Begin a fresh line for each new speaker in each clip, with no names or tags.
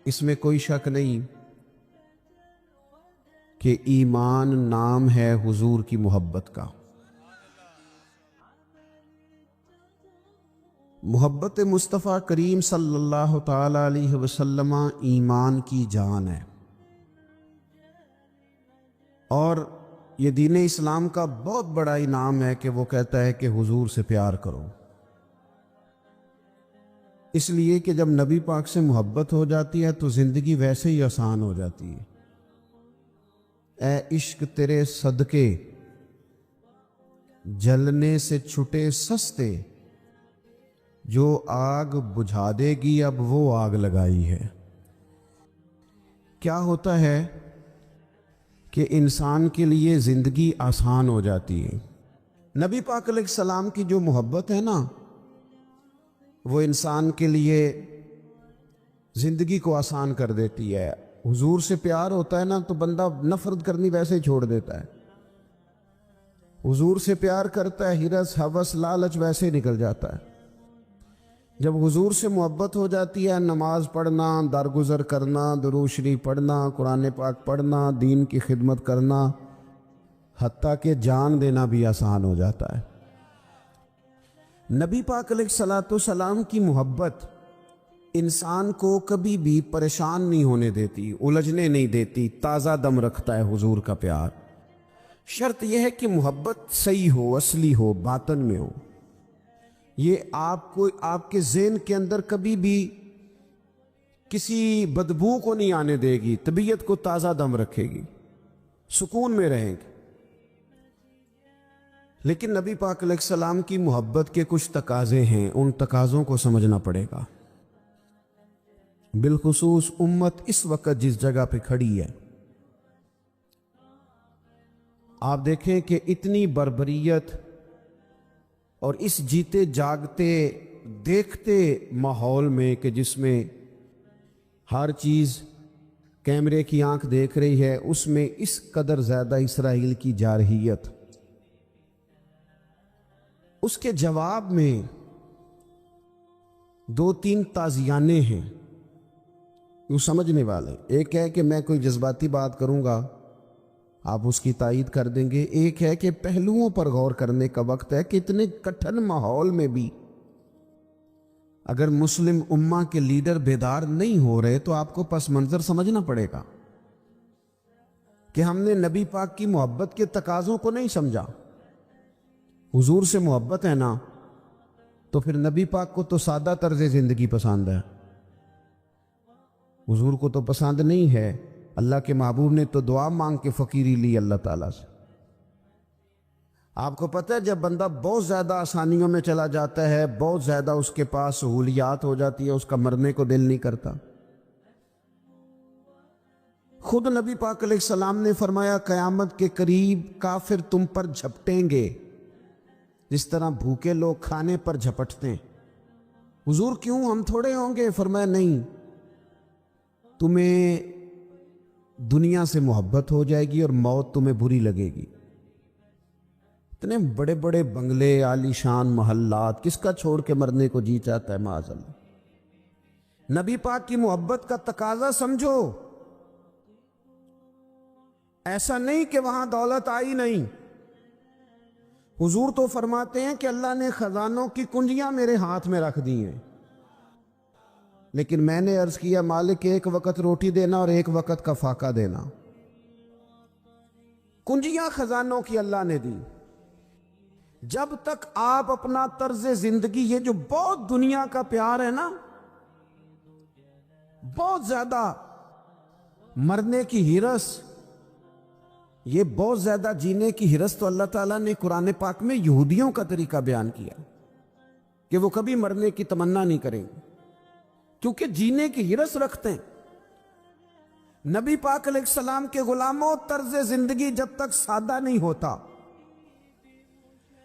اس میں کوئی شک نہیں کہ ایمان نام ہے حضور کی محبت کا۔ محبت مصطفیٰ کریم صلی اللہ تعالی علیہ وسلم ایمان کی جان ہے، اور یہ دین اسلام کا بہت بڑا انعام ہے کہ وہ کہتا ہے کہ حضور سے پیار کرو، اس لیے کہ جب نبی پاک سے محبت ہو جاتی ہے تو زندگی ویسے ہی آسان ہو جاتی ہے۔ اے عشق تیرے صدقے جلنے سے چھٹے سستے، جو آگ بجھا دے گی اب وہ آگ لگائی ہے۔ کیا ہوتا ہے کہ انسان کے لیے زندگی آسان ہو جاتی ہے۔ نبی پاک علیہ السلام کی جو محبت ہے نا، وہ انسان کے لیے زندگی کو آسان کر دیتی ہے۔ حضور سے پیار ہوتا ہے نا تو بندہ نفرت کرنی ویسے ہی چھوڑ دیتا ہے۔ حضور سے پیار کرتا ہے، ہرس ہوس لالچ ویسے ہی نکل جاتا ہے۔ جب حضور سے محبت ہو جاتی ہے، نماز پڑھنا، درگزر کرنا، درود شریف پڑھنا، قرآن پاک پڑھنا، دین کی خدمت کرنا، حتیٰ کہ جان دینا بھی آسان ہو جاتا ہے۔ نبی پاک علیہ الصلوۃ والسلام کی محبت انسان کو کبھی بھی پریشان نہیں ہونے دیتی، الجھنے نہیں دیتی، تازہ دم رکھتا ہے حضور کا پیار۔ شرط یہ ہے کہ محبت صحیح ہو، اصلی ہو، باطن میں ہو۔ یہ آپ کے ذہن کے اندر کبھی بھی کسی بدبو کو نہیں آنے دے گی، طبیعت کو تازہ دم رکھے گی، سکون میں رہیں گے۔ لیکن نبی پاک علیہ السلام کی محبت کے کچھ تقاضے ہیں، ان تقاضوں کو سمجھنا پڑے گا۔ بالخصوص امت اس وقت جس جگہ پہ کھڑی ہے، آپ دیکھیں کہ اتنی بربریت اور اس جیتے جاگتے دیکھتے ماحول میں کہ جس میں ہر چیز کیمرے کی آنکھ دیکھ رہی ہے، اس میں اس قدر زیادہ اسرائیل کی جارحیت، اس کے جواب میں دو تین تازیانے ہیں وہ سمجھنے والے۔ ایک ہے کہ میں کوئی جذباتی بات کروں گا، آپ اس کی تائید کر دیں گے۔ ایک ہے کہ پہلوؤں پر غور کرنے کا وقت ہے کہ اتنے کٹھن ماحول میں بھی اگر مسلم امہ کے لیڈر بیدار نہیں ہو رہے تو آپ کو پس منظر سمجھنا پڑے گا کہ ہم نے نبی پاک کی محبت کے تقاضوں کو نہیں سمجھا۔ حضور سے محبت ہے نا تو پھر نبی پاک کو تو سادہ طرز زندگی پسند ہے، حضور کو تو پسند نہیں ہے۔ اللہ کے محبوب نے تو دعا مانگ کے فقیری لی اللہ تعالیٰ سے۔ آپ کو پتہ ہے جب بندہ بہت زیادہ آسانیوں میں چلا جاتا ہے، بہت زیادہ اس کے پاس سہولیات ہو جاتی ہے، اس کا مرنے کو دل نہیں کرتا۔ خود نبی پاک علیہ السلام نے فرمایا قیامت کے قریب کافر تم پر جھپٹیں گے جس طرح بھوکے لوگ کھانے پر جھپٹتے ہیں۔ حضور کیوں، ہم تھوڑے ہوں گے؟ فرمایا نہیں، تمہیں دنیا سے محبت ہو جائے گی اور موت تمہیں بری لگے گی۔ اتنے بڑے بڑے بنگلے، عالی شان محلات، کس کا چھوڑ کے مرنے کو جی چاہتا ہے معاذ اللہ۔ نبی پاک کی محبت کا تقاضا سمجھو، ایسا نہیں کہ وہاں دولت آئی نہیں۔ حضور تو فرماتے ہیں کہ اللہ نے خزانوں کی کنجیاں میرے ہاتھ میں رکھ دی ہیں، لیکن میں نے عرض کیا مالک ایک وقت روٹی دینا اور ایک وقت کا فاقہ دینا۔ کنجیاں خزانوں کی اللہ نے دی۔ جب تک آپ اپنا طرز زندگی، یہ جو بہت دنیا کا پیار ہے نا، بہت زیادہ مرنے کی ہرس، یہ بہت زیادہ جینے کی ہرس، تو اللہ تعالیٰ نے قرآن پاک میں یہودیوں کا طریقہ بیان کیا کہ وہ کبھی مرنے کی تمنا نہیں کریں گے کیونکہ جینے کی ہرس رکھتے ہیں۔ نبی پاک علیہ السلام کے غلاموں، طرز زندگی جب تک سادہ نہیں ہوتا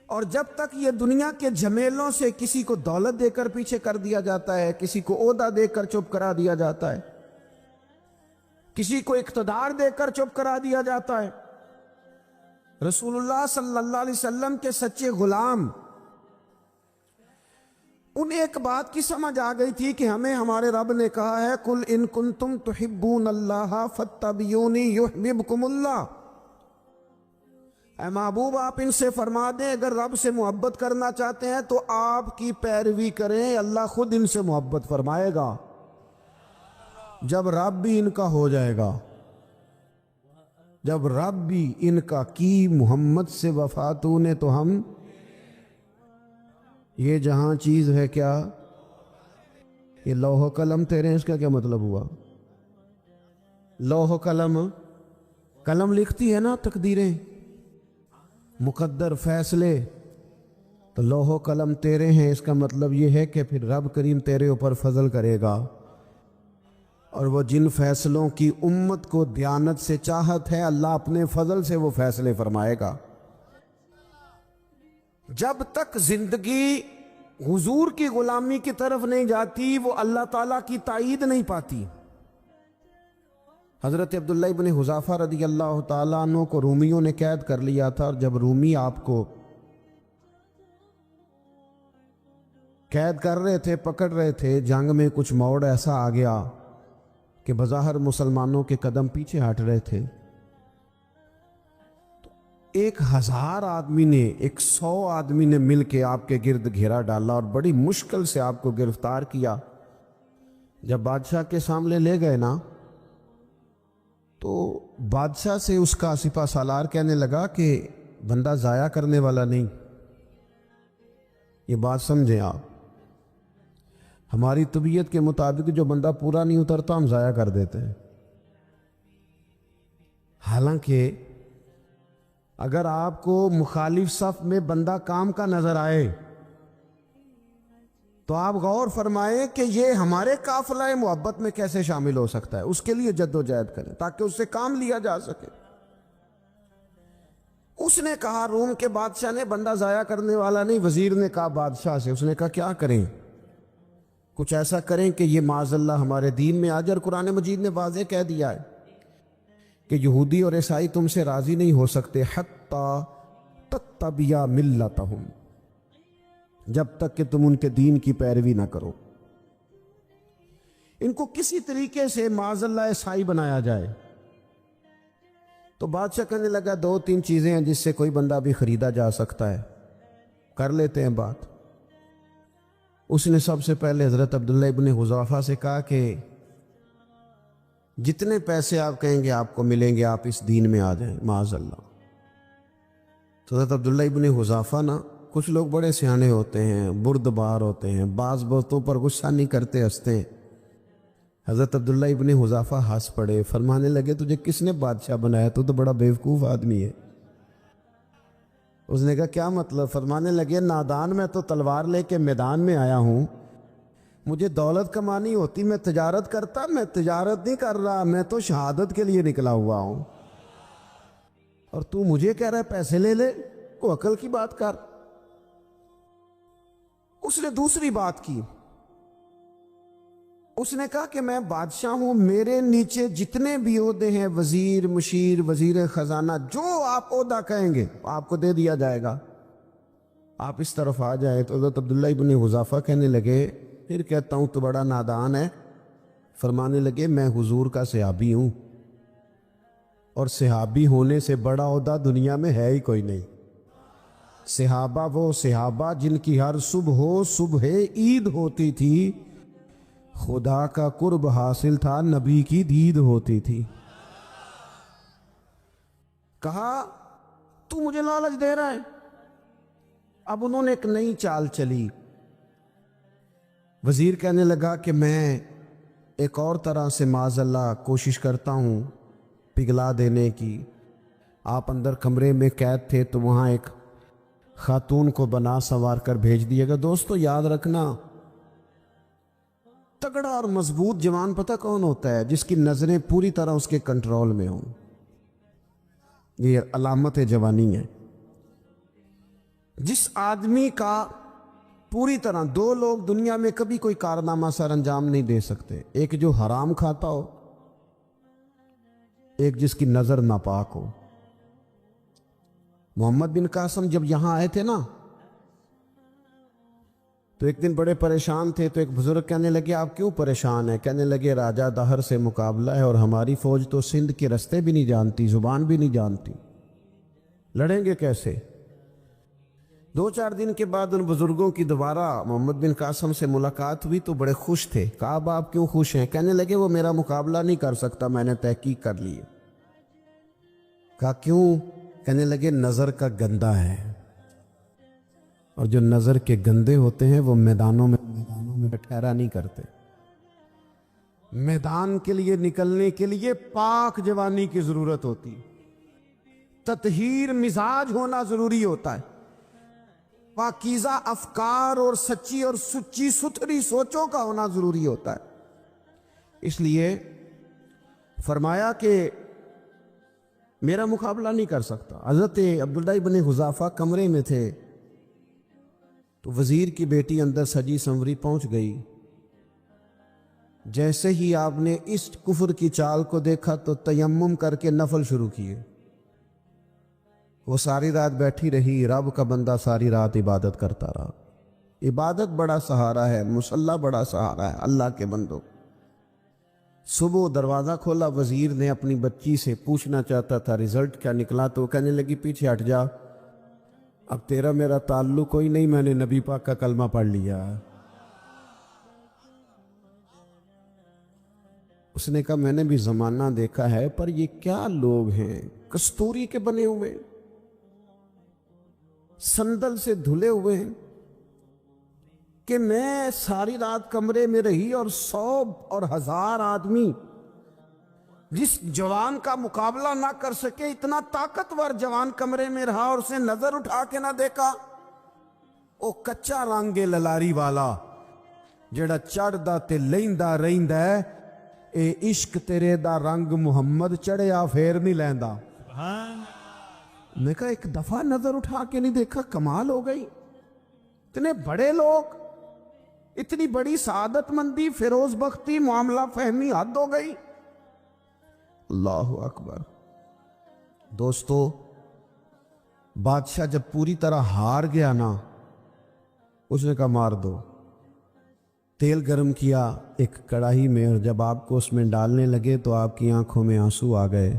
اور جب تک یہ دنیا کے جھمیلوں سے کسی کو دولت دے کر پیچھے کر دیا جاتا ہے، کسی کو عہدہ دے کر چپ کرا دیا جاتا ہے، کسی کو اقتدار دے کر چپ کرا دیا جاتا ہے، رسول اللہ صلی اللہ علیہ وسلم کے سچے غلام انہیں ایک بات کی سمجھ آ گئی تھی کہ ہمیں ہمارے رب نے کہا ہے قل ان کنتم تحبون اللہ فاتبعونی یحببکم اللہ، اے محبوب آپ ان سے فرما دیں اگر رب سے محبت کرنا چاہتے ہیں تو آپ کی پیروی کریں، اللہ خود ان سے محبت فرمائے گا جب رب بھی ان کا ہو جائے گا، جب رب بھی ان کا کی محمد سے وفاتوں نے تو ہم یہ جہاں چیز ہے کیا، یہ لوح و قلم تیرے ہیں، اس کا کیا مطلب ہوا؟ لوح و قلم، قلم لکھتی ہے نا تقدیریں، مقدر فیصلے، تو لوح و قلم تیرے ہیں، اس کا مطلب یہ ہے کہ پھر رب کریم تیرے اوپر فضل کرے گا، اور وہ جن فیصلوں کی امت کو دیانت سے چاہت ہے اللہ اپنے فضل سے وہ فیصلے فرمائے گا۔ جب تک زندگی حضور کی غلامی کی طرف نہیں جاتی وہ اللہ تعالیٰ کی تائید نہیں پاتی۔ حضرت عبداللہ ابن حذافہ رضی اللہ تعالیٰ عنہ کو رومیوں نے قید کر لیا تھا، اور جب رومی آپ کو قید کر رہے تھے، پکڑ رہے تھے، جنگ میں کچھ موڑ ایسا آ گیا کہ بظاہر مسلمانوں کے قدم پیچھے ہٹ رہے تھے، تو 1000 آدمی نے، 100 آدمی نے مل کے آپ کے گرد گھیرا ڈالا اور بڑی مشکل سے آپ کو گرفتار کیا۔ جب بادشاہ کے سامنے لے گئے نا تو بادشاہ سے اس کا سپہ سالار کہنے لگا کہ بندہ ضائع کرنے والا نہیں، یہ بات سمجھیں آپ، ہماری طبیعت کے مطابق جو بندہ پورا نہیں اترتا ہم ضائع کر دیتے ہیں، حالانکہ اگر آپ کو مخالف صف میں بندہ کام کا نظر آئے تو آپ غور فرمائیں کہ یہ ہمارے قافلہ محبت میں کیسے شامل ہو سکتا ہے، اس کے لیے جد و جہد کریں تاکہ اس سے کام لیا جا سکے۔ اس نے کہا روم کے بادشاہ نے بندہ ضائع کرنے والا نہیں، وزیر نے کہا بادشاہ سے، اس نے کہا کیا کریں، کچھ ایسا کریں کہ یہ معاذ اللہ ہمارے دین میں آ جائے، اور قرآن مجید نے واضح کہہ دیا ہے کہ یہودی اور عیسائی تم سے راضی نہیں ہو سکتے حتی تتبع ملتہم، جب تک کہ تم ان کے دین کی پیروی نہ کرو، ان کو کسی طریقے سے معاذ اللہ عیسائی بنایا جائے۔ تو بادشاہ کہنے لگا 2-3 چیزیں ہیں جس سے کوئی بندہ بھی خریدا جا سکتا ہے، کر لیتے ہیں بات۔ اس نے سب سے پہلے حضرت عبداللہ ابن حذافہ سے کہا کہ جتنے پیسے آپ کہیں گے آپ کو ملیں گے، آپ اس دین میں آ جائیں معاذ اللہ۔ تو حضرت عبداللہ ابن حذافہ نا، کچھ لوگ بڑے سیانے ہوتے ہیں، بردبار ہوتے ہیں، بعض باتوں پر غصہ نہیں کرتے، ہنستے ہیں۔ حضرت عبداللہ ابن حذافہ ہنس پڑے، فرمانے لگے تجھے کس نے بادشاہ بنایا، تو بڑا بیوقوف آدمی ہے۔ اس نے کہا کیا مطلب؟ فرمانے لگے نادان، میں تو تلوار لے کے میدان میں آیا ہوں، مجھے دولت کمانی ہوتی میں تجارت کرتا، میں تجارت نہیں کر رہا، میں تو شہادت کے لیے نکلا ہوا ہوں، اور تو مجھے کہہ رہا ہے پیسے لے لے، کو عقل کی بات کر۔ اس نے دوسری بات کی، اس نے کہا کہ میں بادشاہ ہوں، میرے نیچے جتنے بھی عہدے ہیں، وزیر، مشیر، وزیر خزانہ، جو آپ عہدہ کہیں گے آپ کو دے دیا جائے گا، آپ اس طرف آ جائیں۔ تو حضرت عبداللہ ابن حذافہ کہنے لگے پھر کہتا ہوں تو بڑا نادان ہے۔ فرمانے لگے میں حضور کا صحابی ہوں، اور صحابی ہونے سے بڑا عہدہ دنیا میں ہے ہی کوئی نہیں۔ صحابہ وہ صحابہ جن کی ہر صبح عید ہوتی تھی، خدا کا قرب حاصل تھا، نبی کی دید ہوتی تھی۔ کہا تو مجھے لالچ دے رہا ہے۔ اب انہوں نے ایک نئی چال چلی، وزیر کہنے لگا کہ میں ایک اور طرح سے معاذ اللہ کوشش کرتا ہوں پگھلا دینے کی۔ آپ اندر کمرے میں قید تھے تو وہاں ایک خاتون کو بنا سنوار کر بھیج دیے گا۔ دوستو یاد رکھنا، تگڑا اور مضبوط جوان پتہ کون ہوتا ہے؟ جس کی نظریں پوری طرح اس کے کنٹرول میں ہوں، یہ علامت جوانی ہے۔ جس آدمی کا پوری طرح، 2 لوگ دنیا میں کبھی کوئی کارنامہ سر انجام نہیں دے سکتے، ایک جو حرام کھاتا ہو، ایک جس کی نظر ناپاک ہو۔ محمد بن قاسم جب یہاں آئے تھے نا تو ایک دن بڑے پریشان تھے، تو ایک بزرگ کہنے لگے آپ کیوں پریشان ہیں؟ کہنے لگے راجہ دہر سے مقابلہ ہے اور ہماری فوج تو سندھ کے رستے بھی نہیں جانتی، زبان بھی نہیں جانتی، لڑیں گے کیسے؟ 2-4 دن کے بعد ان بزرگوں کی دوبارہ محمد بن قاسم سے ملاقات ہوئی تو بڑے خوش تھے۔ کہا اب آپ کیوں خوش ہیں؟ کہنے لگے وہ میرا مقابلہ نہیں کر سکتا، میں نے تحقیق کر لی ہے۔ کہا کیوں؟ کہنے لگے نظر کا گندہ ہے، اور جو نظر کے گندے ہوتے ہیں وہ میدانوں میں ٹھہرا نہیں کرتے۔ میدان کے لیے نکلنے کے لیے پاک جوانی کی ضرورت ہوتی، تطہیر مزاج ہونا ضروری ہوتا ہے، پاکیزہ افکار اور سچی اور سچی ستھری سوچوں کا ہونا ضروری ہوتا ہے۔ اس لیے فرمایا کہ میرا مقابلہ نہیں کر سکتا۔ حضرت عبداللہ ابن حذافہ کمرے میں تھے تو وزیر کی بیٹی اندر سجی سنوری پہنچ گئی۔ جیسے ہی آپ نے اس کفر کی چال کو دیکھا تو تیمم کر کے نفل شروع کیے۔ وہ ساری رات بیٹھی رہی، رب کا بندہ ساری رات عبادت کرتا رہا۔ عبادت بڑا سہارا ہے، مصلی بڑا سہارا ہے اللہ کے بندوں۔ صبح دروازہ کھولا، وزیر نے اپنی بچی سے پوچھنا چاہتا تھا رزلٹ کیا نکلا، تو کہنے لگی پیچھے ہٹ جا، اب تیرا میرا تعلق کوئی نہیں، میں نے نبی پاک کا کلمہ پڑھ لیا۔ اس نے کہا میں نے بھی زمانہ دیکھا ہے، پر یہ کیا لوگ ہیں، کستوری کے بنے ہوئے، سندل سے دھلے ہوئے ہیں، کہ میں ساری رات کمرے میں رہی اور 100 اور 1000 آدمی جس جوان کا مقابلہ نہ کر سکے، اتنا طاقتور جوان کمرے میں رہا اور اسے نظر اٹھا کے نہ دیکھا۔ او کچا رنگ للاری والا جڑا چڑھدا تے لیندا رہندا ہے، اے عشق تیرے دا رنگ محمد چڑھیا پھر نہیں لیندا۔ میں کہا ایک دفعہ نظر اٹھا کے نہیں دیکھا، کمال ہو گئی۔ اتنے بڑے لوگ، اتنی بڑی سعادت مندی، فیروز بختی، معاملہ فہمی، حد ہو گئی۔ اللہ اکبر۔ دوستو، بادشاہ جب پوری طرح ہار گیا نا، اس نے کہا مار دو۔ تیل گرم کیا ایک کڑاہی میں، اور جب آپ کو اس میں ڈالنے لگے تو آپ کی آنکھوں میں آنسو آ گئے۔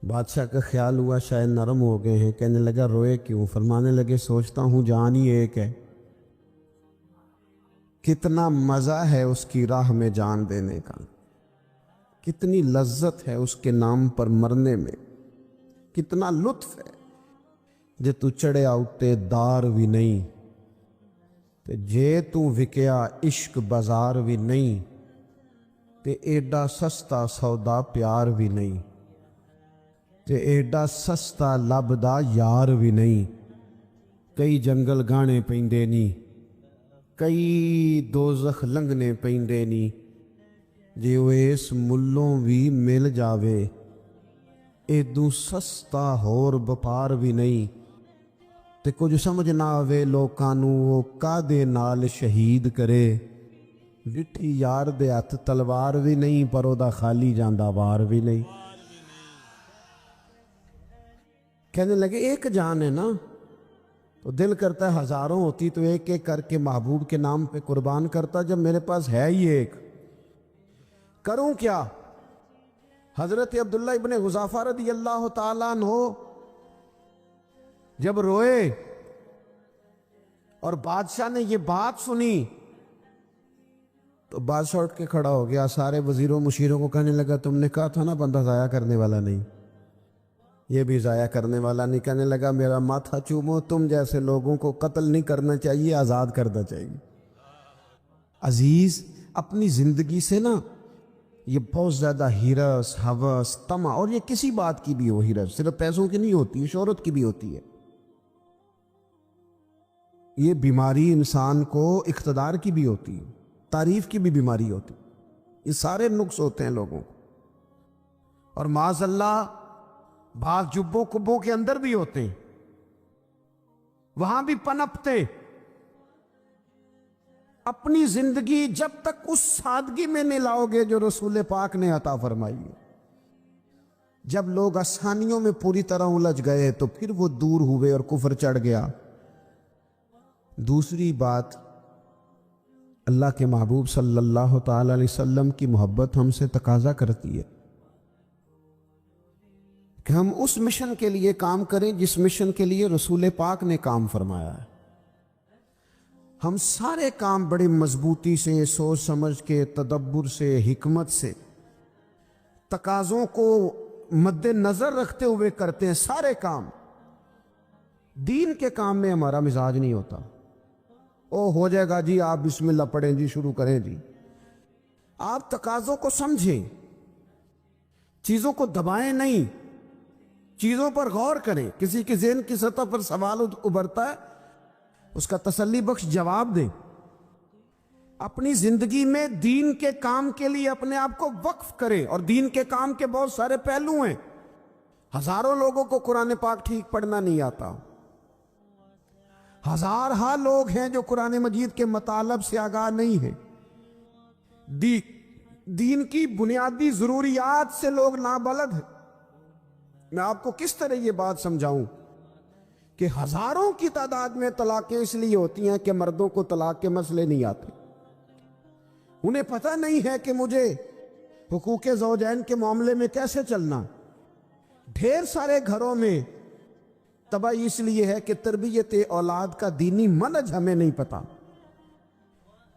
بادشاہ کا خیال ہوا شاید نرم ہو گئے ہیں، کہنے لگا روئے کیوں؟ فرمانے لگے سوچتا ہوں جان ہی ایک ہے، کتنا مزہ ہے اس کی راہ میں جان دینے کا، کتنی لذت ہے اس کے نام پر مرنے میں، کتنا لطف ہے جے تو چڑھیا اٹھے دار بھی نہیں، تے جے تو وکیا عشق بازار بھی نہیں، تے ایڈا سستا سودا پیار بھی نہیں، تے ایڈا سستا لبدا یار بھی نہیں۔ کئی جنگل گانے پیندے نی، کئی دوزخ لنگنے پیندے نی، جے وہ اس ملوں بھی مل جاوے، ایدوں سستا ہور بپار بھی نہیں، تے کچھ سمجھ نہ آوے لوکانوں وہ کادے نال شہید کرے، ڈٹھی یار دے ہاتھ تلوار بھی نہیں، پر او دا خالی جاندہ وار بھی نہیں۔ کہنے لگے ایک جان ہے نا، تو دل کرتا ہے ہزاروں ہوتی تو ایک ایک کر کے محبوب کے نام پہ قربان کرتا، جب میرے پاس ہے ہی ایک، کروں کیا؟ حضرت عبداللہ ابن حذافہ رضی اللہ تعالیٰ عنہ جب روئے اور بادشاہ نے یہ بات سنی تو بادشاہ اٹھ کے کھڑا ہو گیا، سارے وزیروں مشیروں کو کہنے لگا تم نے کہا تھا نا بندہ ضائع کرنے والا نہیں، یہ بھی ضائع کرنے والا نہیں۔ کہنے لگا میرا ماتھا چومو، تم جیسے لوگوں کو قتل نہیں کرنا چاہیے، آزاد کرنا چاہیے۔ عزیز، اپنی زندگی سے نا یہ بہت زیادہ ہرس، ہوس، طمع، اور یہ کسی بات کی بھی ہو، ہرس صرف پیسوں کی نہیں ہوتی ہے، شہرت کی بھی ہوتی ہے۔ یہ بیماری انسان کو اقتدار کی بھی ہوتی ہے، تعریف کی بھی بیماری ہوتی ہے، یہ سارے نقص ہوتے ہیں لوگوں کو، اور معاذ اللہ بعض جبوں کبوں کے اندر بھی ہوتے ہیں، وہاں بھی پنپتے۔ اپنی زندگی جب تک اس سادگی میں نہیں لاؤ گے جو رسول پاک نے عطا فرمائی ہے، جب لوگ آسانیوں میں پوری طرح الجھ گئے تو پھر وہ دور ہوئے اور کفر چڑھ گیا، دوسری بات، اللہ کے محبوب صلی اللہ تعالی علیہ وسلم کی محبت ہم سے تقاضا کرتی ہے کہ ہم اس مشن کے لیے کام کریں جس مشن کے لیے رسول پاک نے کام فرمایا ہے۔ ہم سارے کام بڑی مضبوطی سے، سوچ سمجھ کے، تدبر سے، حکمت سے، تقاضوں کو مد نظر رکھتے ہوئے کرتے ہیں۔ سارے کام، دین کے کام میں ہمارا مزاج نہیں ہوتا، او ہو جائے گا جی، آپ بسم اللہ پڑھیں جی، شروع کریں جی۔ آپ تقاضوں کو سمجھیں، چیزوں کو دبائیں نہیں، چیزوں پر غور کریں۔ کسی کے ذہن کی سطح پر سوال ابھرتا ہے، اس کا تسلی بخش جواب دیں۔ اپنی زندگی میں دین کے کام کے لیے اپنے آپ کو وقف کریں، اور دین کے کام کے بہت سارے پہلو ہیں۔ ہزاروں لوگوں کو قرآن پاک ٹھیک پڑھنا نہیں آتا، ہزارہا لوگ ہیں جو قرآن مجید کے مطالب سے آگاہ نہیں ہیں، دین کی بنیادی ضروریات سے لوگ نابلد ہیں۔ میں آپ کو کس طرح یہ بات سمجھاؤں کہ ہزاروں کی تعداد میں طلاقیں اس لیے ہوتی ہیں کہ مردوں کو طلاق کے مسئلے نہیں آتے، انہیں پتہ نہیں ہے کہ مجھے حقوق زوجین کے معاملے میں کیسے چلنا۔ ڈھیر سارے گھروں میں تباہی اس لیے ہے کہ تربیت اولاد کا دینی منہج ہمیں نہیں پتا۔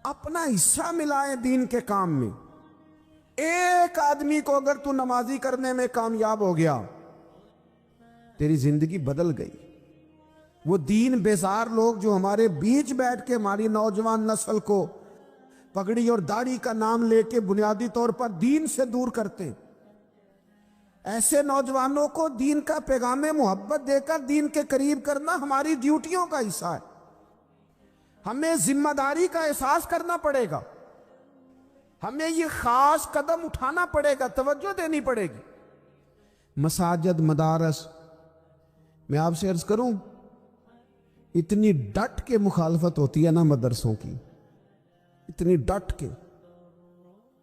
اپنا حصہ ملائیں دین کے کام میں۔ ایک آدمی کو اگر تو نمازی کرنے میں کامیاب ہو گیا، تیری زندگی بدل گئی۔ وہ دین بیزار لوگ جو ہمارے بیچ بیٹھ کے ہماری نوجوان نسل کو پگڑی اور داڑھی کا نام لے کے بنیادی طور پر دین سے دور کرتے ہیں، ایسے نوجوانوں کو دین کا پیغام محبت دے کر دین کے قریب کرنا ہماری ڈیوٹیوں کا حصہ ہے۔ ہمیں ذمہ داری کا احساس کرنا پڑے گا، ہمیں یہ خاص قدم اٹھانا پڑے گا، توجہ دینی پڑے گی۔ مساجد، مدارس، میں آپ سے عرض کروں، اتنی ڈٹ کے مخالفت ہوتی ہے نا مدرسوں کی، اتنی ڈٹ کے۔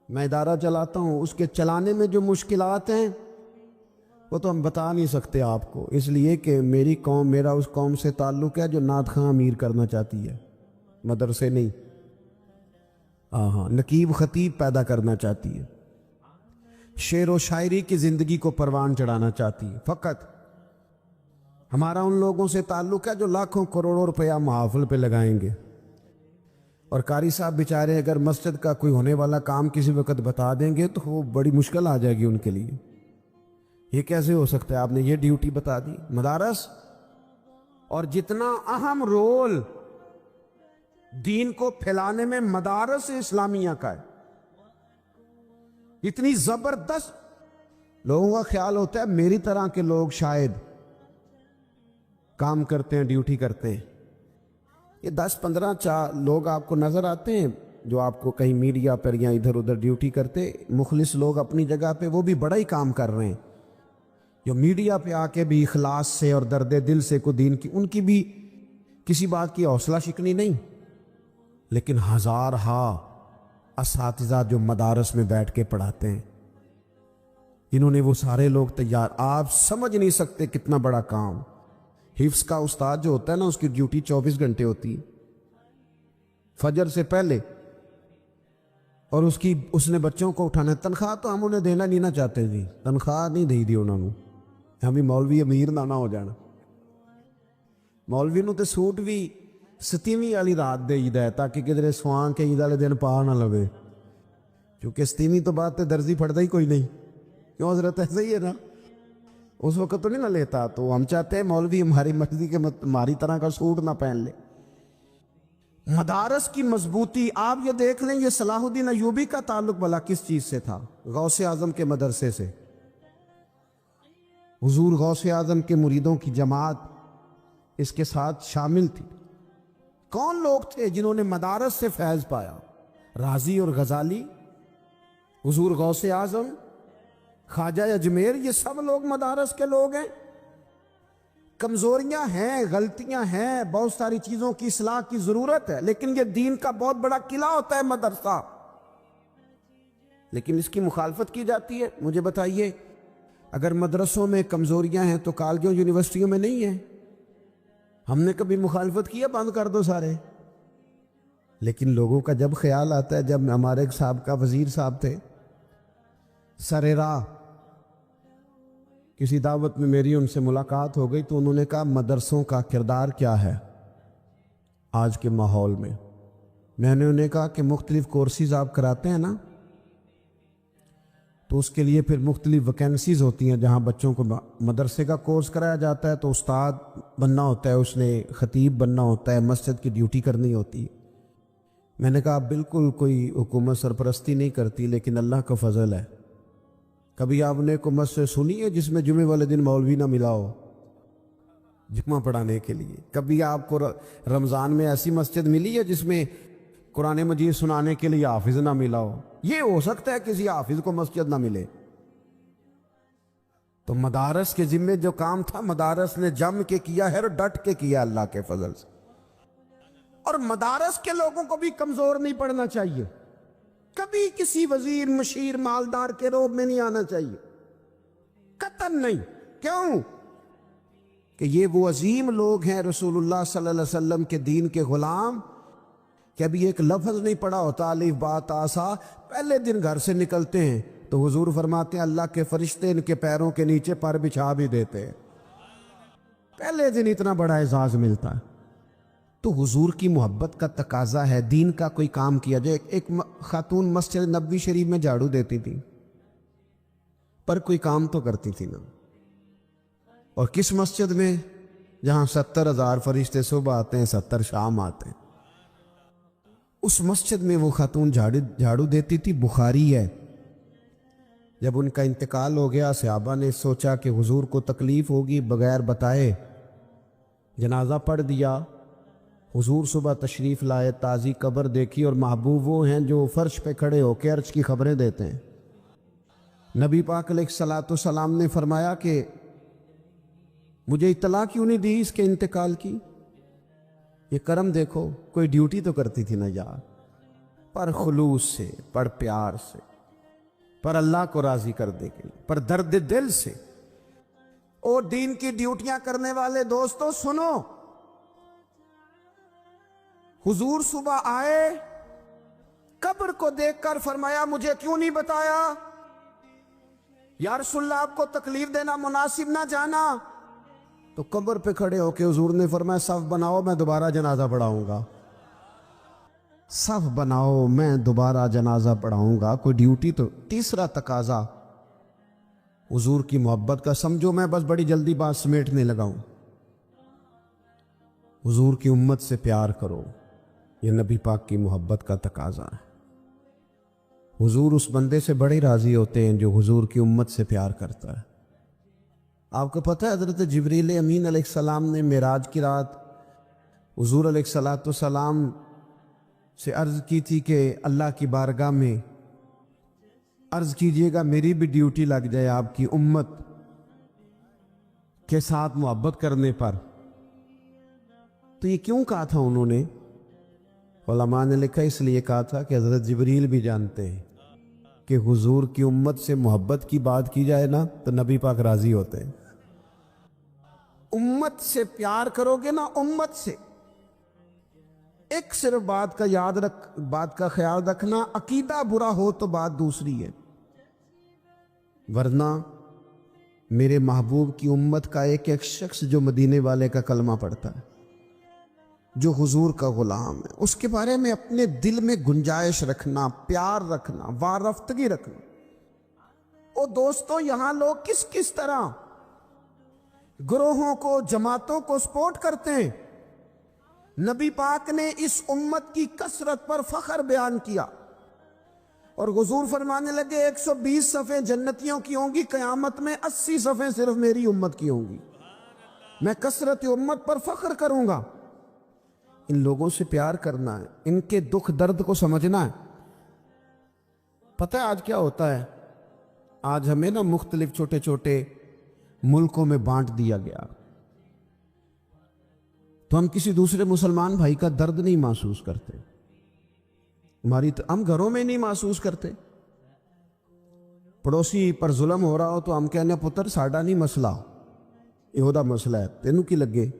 میں ادارہ چلاتا ہوں، اس کے چلانے میں جو مشکلات ہیں وہ تو ہم بتا نہیں سکتے آپ کو، اس لیے کہ میری قوم، میرا اس قوم سے تعلق ہے جو نعت خواں امیر کرنا چاہتی ہے، مدرسے نہیں۔ نقیب خطیب پیدا کرنا چاہتی ہے، شعر و شاعری کی زندگی کو پروان چڑھانا چاہتی ہے۔ فقط ہمارا ان لوگوں سے تعلق ہے جو لاکھوں کروڑوں روپیہ محافل پہ لگائیں گے، اور قاری صاحب بیچارے اگر مسجد کا کوئی ہونے والا کام کسی وقت بتا دیں گے تو وہ بڑی مشکل آ جائے گی ان کے لیے۔ یہ کیسے ہو سکتا ہے، آپ نے یہ ڈیوٹی بتا دی؟ مدارس، اور جتنا اہم رول دین کو پھیلانے میں مدارس اسلامیہ کا ہے، اتنی زبردست، لوگوں کا خیال ہوتا ہے میری طرح کے لوگ شاید کام کرتے ہیں، ڈیوٹی کرتے ہیں۔ یہ 10-15 لوگ آپ کو نظر آتے ہیں جو آپ کو کہیں میڈیا پر یا ادھر ادھر ڈیوٹی کرتے، مخلص لوگ اپنی جگہ پہ، وہ بھی بڑا ہی کام کر رہے ہیں، جو میڈیا پہ آ کے بھی اخلاص سے اور درد دل سے کو دین کی، ان کی بھی کسی بات کی حوصلہ شکنی نہیں۔ لیکن ہزارہا اساتذہ جو مدارس میں بیٹھ کے پڑھاتے ہیں، انہوں نے وہ سارے لوگ تیار، آپ سمجھ نہیں سکتے کتنا بڑا کام۔ حفظ کا استاد جو ہوتا ہے نا، اس کی ڈیوٹی 24 گھنٹے ہوتی ہے، فجر سے پہلے، اور اس نے بچوں کو اٹھانا ہے۔ تنخواہ تو ہم انہیں دینا نہیں نہ چاہتے جی، تنخواہ نہیں دی انہوں نے، ہمیں مولوی امیر نہ ہو جانا۔ مولوی نو تے سوٹ بھی 27ویں والی رات دے عید ہے تاکہ کدھر سوان کے عید والے دن پا نہ لوے، کیونکہ 27ویں تو بعد تے درزی پھڑتا ہی کوئی نہیں، کیوں حضرت؟ ایسا ہی ہے نا، اس وقت تو نہیں نہ لیتا۔ تو ہم چاہتے ہیں مولوی ہماری مرضی کے ہماری طرح کا سوٹ نہ پہن لے۔ مدارس کی مضبوطی، آپ یہ دیکھ لیں، یہ صلاح الدین ایوبی کا تعلق بھلا کس چیز سے تھا؟ غوث اعظم کے مدرسے سے۔ حضور غوث اعظم کے مریدوں کی جماعت اس کے ساتھ شامل تھی۔ کون لوگ تھے جنہوں نے مدارس سے فیض پایا؟ رازی اور غزالی، حضور غوث اعظم، خواجہ اجمیر، یہ سب لوگ مدارس کے لوگ ہیں۔ کمزوریاں ہیں، غلطیاں ہیں، بہت ساری چیزوں کی اصلاح کی ضرورت ہے، لیکن یہ دین کا بہت بڑا قلعہ ہوتا ہے مدرسہ، لیکن اس کی مخالفت کی جاتی ہے۔ مجھے بتائیے، اگر مدرسوں میں کمزوریاں ہیں تو کالجوں یونیورسٹیوں میں نہیں ہیں؟ ہم نے کبھی مخالفت کیا بند کر دو سارے؟ لیکن لوگوں کا جب خیال آتا ہے، جب ہمارے سابقہ وزیر صاحب تھے سر راہ، کسی دعوت میں میری ان سے ملاقات ہو گئی تو انہوں نے کہا مدرسوں کا کردار کیا ہے آج کے ماحول میں؟ میں نے انہیں کہا کہ مختلف کورسز آپ کراتے ہیں نا، تو اس کے لیے پھر مختلف ویکینسیز ہوتی ہیں، جہاں بچوں کو مدرسے کا کورس کرایا جاتا ہے تو استاد بننا ہوتا ہے، اس نے خطیب بننا ہوتا ہے، مسجد کی ڈیوٹی کرنی ہوتی ہے۔ میں نے کہا آپ بالکل کوئی حکومت سرپرستی نہیں کرتی، لیکن اللہ کا فضل ہے، کبھی آپ نے کو مسجد سنی ہے جس میں جمعے والے دن مولوی نہ ملا ہو جمعہ پڑھانے کے لیے؟ کبھی آپ کو رمضان میں ایسی مسجد ملی ہے جس میں قرآن مجید سنانے کے لیے حافظ نہ ملا ہو؟ یہ ہو سکتا ہے کسی حافظ کو مسجد نہ ملے۔ تو مدارس کے ذمے جو کام تھا مدارس نے جم کے کیا ہے اور ڈٹ کے کیا اللہ کے فضل سے۔ اور مدارس کے لوگوں کو بھی کمزور نہیں پڑنا چاہیے، کبھی کسی وزیر مشیر مالدار کے روب میں نہیں آنا چاہیے، قطعاً نہیں۔ کیوں؟ کہ یہ وہ عظیم لوگ ہیں رسول اللہ صلی اللہ علیہ وسلم کے دین کے غلام، کہ ابھی ایک لفظ نہیں پڑا ہوتا الف با تا سا، پہلے دن گھر سے نکلتے ہیں تو حضور فرماتے ہیں اللہ کے فرشتے ان کے پیروں کے نیچے پر بچھا بھی دیتے ہیں، پہلے دن اتنا بڑا اعزاز ملتا ہے۔ تو حضور کی محبت کا تقاضا ہے، دین کا کوئی کام کیا جائے۔ ایک خاتون مسجد نبوی شریف میں جھاڑو دیتی تھی، پر کوئی کام تو کرتی تھی نا۔ اور کس مسجد میں؟ جہاں 70,000 فرشتے صبح آتے ہیں، 70 شام آتے ہیں، اس مسجد میں وہ خاتون جھاڑو دیتی تھی۔ بخاری ہے، جب ان کا انتقال ہو گیا صحابہ نے سوچا کہ حضور کو تکلیف ہوگی، بغیر بتائے جنازہ پڑھ دیا۔ حضور صبح تشریف لائے، تازی قبر دیکھی، اور محبوب وہ ہیں جو فرش پہ کھڑے ہو کے عرش کی خبریں دیتے ہیں۔ نبی پاک علیہ الصلوۃ والسلام نے فرمایا کہ مجھے اطلاع کیوں نہیں دی اس کے انتقال کی؟ یہ کرم دیکھو، کوئی ڈیوٹی تو کرتی تھی نا یار، پر خلوص سے، پر پیار سے، پر اللہ کو راضی کرنے کے لیے، پر درد دل سے۔ اور دین کی ڈیوٹیاں کرنے والے دوستو سنو، حضور صبح آئے، قبر کو دیکھ کر فرمایا مجھے کیوں نہیں بتایا؟ یا رسول اللہ آپ کو تکلیف دینا مناسب نہ جانا؟ تو قبر پہ کھڑے ہو کے حضور نے فرمایا صف بناؤ، میں دوبارہ جنازہ پڑھاؤں گا، صف بناؤ میں دوبارہ جنازہ پڑھاؤں گا۔ کوئی ڈیوٹی تو۔ تیسرا تقاضا حضور کی محبت کا، سمجھو میں بس بڑی جلدی بات سمیٹنے لگا ہوں، حضور کی امت سے پیار کرو، یہ نبی پاک کی محبت کا تقاضا ہے۔ حضور اس بندے سے بڑے راضی ہوتے ہیں جو حضور کی امت سے پیار کرتا ہے۔ آپ کو پتہ ہے حضرت جبریل امین علیہ السلام نے معراج کی رات حضور علیہ الصلوۃ والسلام سے عرض کی تھی کہ اللہ کی بارگاہ میں عرض کیجئے گا میری بھی ڈیوٹی لگ جائے آپ کی امت کے ساتھ محبت کرنے پر۔ تو یہ کیوں کہا تھا انہوں نے؟ علماء نے لکھا اس لیے کہا تھا کہ حضرت جبریل بھی جانتے ہیں کہ حضور کی امت سے محبت کی بات کی جائے نا تو نبی پاک راضی ہوتے ہیں۔ امت سے پیار کرو گے نا، امت سے ایک صرف بات کا خیال رکھنا، عقیدہ برا ہو تو بات دوسری ہے، ورنہ میرے محبوب کی امت کا ایک ایک شخص جو مدینے والے کا کلمہ پڑھتا ہے، جو حضور کا غلام ہے، اس کے بارے میں اپنے دل میں گنجائش رکھنا، پیار رکھنا، وارفتگی رکھنا۔ او دوستو، یہاں لوگ کس طرح گروہوں کو، جماعتوں کو سپورٹ کرتے ہیں۔ نبی پاک نے اس امت کی کثرت پر فخر بیان کیا، اور حضور فرمانے لگے 120 صفیں جنتیوں کی ہوں گی، قیامت میں 80 صفیں صرف میری امت کی ہوں گی، میں کثرت امت پر فخر کروں گا۔ ان لوگوں سے پیار کرنا ہے، ان کے دکھ درد کو سمجھنا ہے۔ پتہ ہے آج کیا ہوتا ہے؟ آج ہمیں نا مختلف چھوٹے چھوٹے ملکوں میں بانٹ دیا گیا، تو ہم کسی دوسرے مسلمان بھائی کا درد نہیں محسوس کرتے، ہم گھروں میں نہیں محسوس کرتے۔ پڑوسی پر ظلم ہو رہا ہو تو ہم کہنے پتر ساڈا نہیں مسئلہ، یہ مسئلہ ہے، تینوں کی لگے۔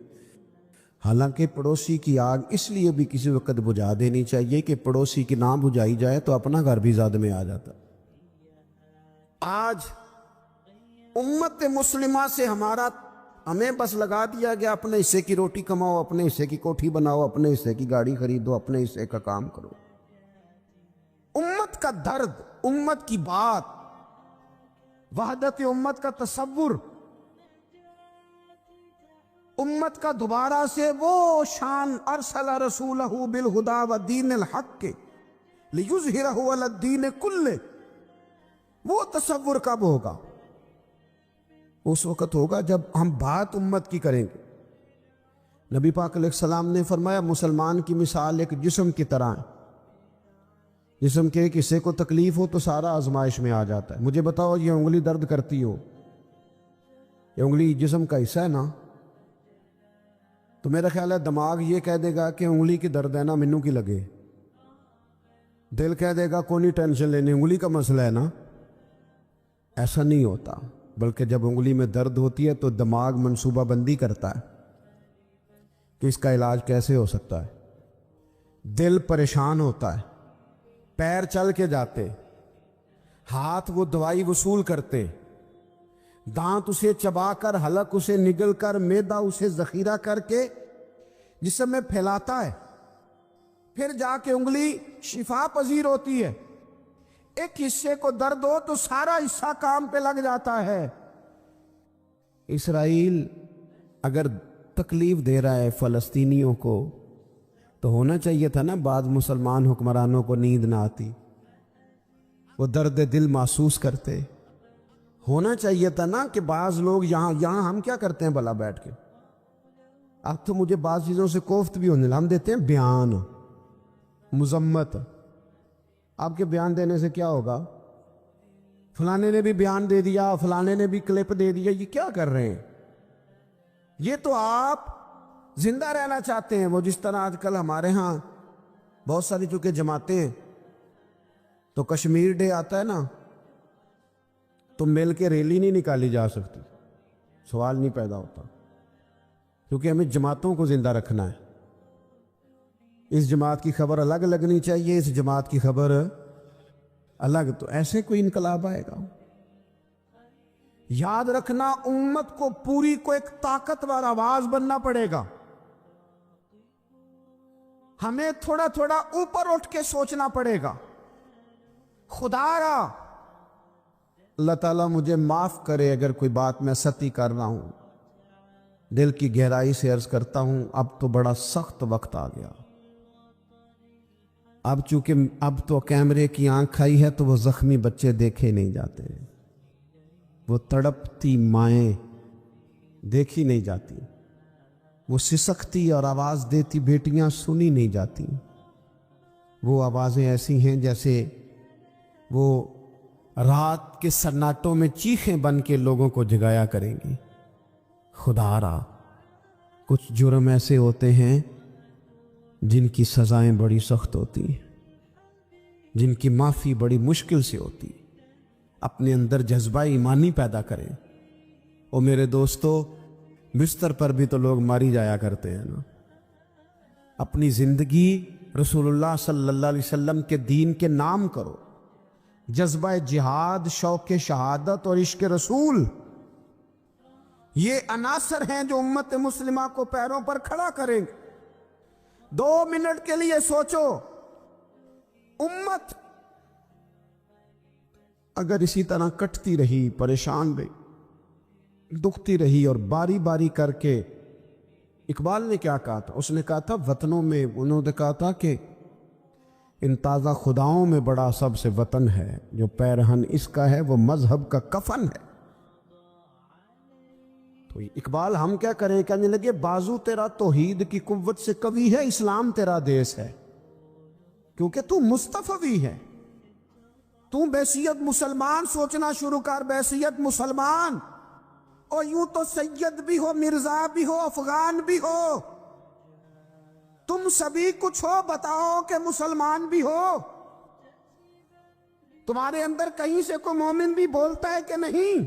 حالانکہ پڑوسی کی آگ اس لیے بھی کسی وقت بجھا دینی چاہیے کہ پڑوسی کی نہ بجھائی جائے تو اپنا گھر بھی زد میں آ جاتا۔ آج امت مسلمہ سے ہمیں بس لگا دیا گیا اپنے حصے کی روٹی کماؤ، اپنے حصے کی کوٹھی بناؤ، اپنے حصے کی گاڑی خریدو، اپنے حصے کا کام کرو۔ امت کا درد، امت کی بات، وحدت امت کا تصور، امت کا دوبارہ سے وہ شان، ارسل رسولہ بالہدی ودین الحق لیظہرہ علی الدین کلہ، وہ تصور کب ہوگا؟ اس وقت ہوگا جب ہم بات امت کی کریں گے۔ نبی پاک علیہ السلام نے فرمایا مسلمان کی مثال ایک جسم کی طرح ہے، جسم کے ایک حصے کو تکلیف ہو تو سارا آزمائش میں آ جاتا ہے۔ مجھے بتاؤ یہ انگلی درد کرتی ہو، یہ انگلی جسم کا حصہ ہے نا، تو میرا خیال ہے دماغ یہ کہہ دے گا کہ انگلی کی درد ہے نا مینوں کی لگے، دل کہہ دے گا کوئی نہیں ٹینشن لینی، انگلی کا مسئلہ ہے نا۔ ایسا نہیں ہوتا، بلکہ جب انگلی میں درد ہوتی ہے تو دماغ منصوبہ بندی کرتا ہے کہ اس کا علاج کیسے ہو سکتا ہے، دل پریشان ہوتا ہے، پیر چل کے جاتے، ہاتھ وہ دوائی وصول کرتے، دانت اسے چبا کر، حلق اسے نگل کر، معدہ اسے ذخیرہ کر کے جسم میں پھیلاتا ہے، پھر جا کے انگلی شفا پذیر ہوتی ہے۔ ایک حصے کو درد ہو تو سارا حصہ کام پہ لگ جاتا ہے۔ اسرائیل اگر تکلیف دے رہا ہے فلسطینیوں کو تو ہونا چاہیے تھا نا بعض مسلمان حکمرانوں کو نیند نہ آتی، وہ درد دل محسوس کرتے، ہونا چاہیے تھا نا کہ بعض لوگ یہاں ہم کیا کرتے ہیں بھلا بیٹھ کے، اب تو مجھے بعض چیزوں سے کوفت بھی ہونے لگا، ہم دیتے ہیں بیان، مذمت۔ آپ کے بیان دینے سے کیا ہوگا؟ فلانے نے بھی بیان دے دیا، فلانے نے بھی کلپ دے دیا، یہ کیا کر رہے ہیں؟ یہ تو آپ زندہ رہنا چاہتے ہیں، وہ جس طرح آج کل ہمارے ہاں بہت ساری چونکہ جماعتیں ہیں تو کشمیر ڈے آتا ہے نا تو مل کے ریلی نہیں نکالی جا سکتی، سوال نہیں پیدا ہوتا، کیونکہ ہمیں جماعتوں کو زندہ رکھنا ہے۔ اس جماعت کی خبر الگ لگنی چاہیے، اس جماعت کی خبر الگ، تو ایسے کوئی انقلاب آئے گا؟ یاد رکھنا امت کو پوری کو ایک طاقتور آواز بننا پڑے گا، ہمیں تھوڑا تھوڑا اوپر اٹھ کے سوچنا پڑے گا۔ خدا را اللہ تعالیٰ مجھے معاف کرے اگر کوئی بات میں ستی کر رہا ہوں، دل کی گہرائی سے عرض کرتا ہوں اب تو بڑا سخت وقت آ گیا، اب چونکہ اب تو کیمرے کی آنکھ آئی ہے تو وہ زخمی بچے دیکھے نہیں جاتے، وہ تڑپتی مائیں دیکھی نہیں جاتی، وہ سسکتی اور آواز دیتی بیٹیاں سنی نہیں جاتی، وہ آوازیں ایسی ہیں جیسے وہ رات کے سناٹوں میں چیخیں بن کے لوگوں کو جگایا کریں گی۔ خدا را کچھ جرم ایسے ہوتے ہیں جن کی سزائیں بڑی سخت ہوتی ہیں، جن کی معافی بڑی مشکل سے ہوتی۔ اپنے اندر جذبہ ایمانی پیدا کریں۔ اور میرے دوستو بستر پر بھی تو لوگ ماری جایا کرتے ہیں نا، اپنی زندگی رسول اللہ صلی اللہ علیہ وسلم کے دین کے نام کرو، جذبہ جہاد، شوق شہادت اور عشق رسول، یہ عناصر ہیں جو امت مسلمہ کو پیروں پر کھڑا کریں گے۔ 2 منٹ کے لیے سوچو، امت اگر اسی طرح کٹتی رہی، پریشان رہی، دکھتی رہی اور باری باری کر کے، اقبال نے کیا کہا تھا؟ اس نے کہا تھا وطنوں میں، انہوں نے کہا تھا کہ ان تازہ خداؤں میں بڑا سب سے وطن ہے، جو پیرہن اس کا ہے وہ مذہب کا کفن ہے۔ تو اقبال ہم کیا کریں؟ کہنے لگے بازو تیرا توحید کی قوت سے قوی ہے، اسلام تیرا دیس ہے، کیونکہ تو مصطفی ہے، تو بحیثیت مسلمان سوچنا شروع کر، بحیثیت مسلمان، اور یوں تو سید بھی ہو، مرزا بھی ہو، افغان بھی ہو، تم سبھی کچھ ہو، بتاؤ کہ مسلمان بھی ہو۔ تمہارے اندر کہیں سے کوئی مومن بھی بولتا ہے کہ نہیں؟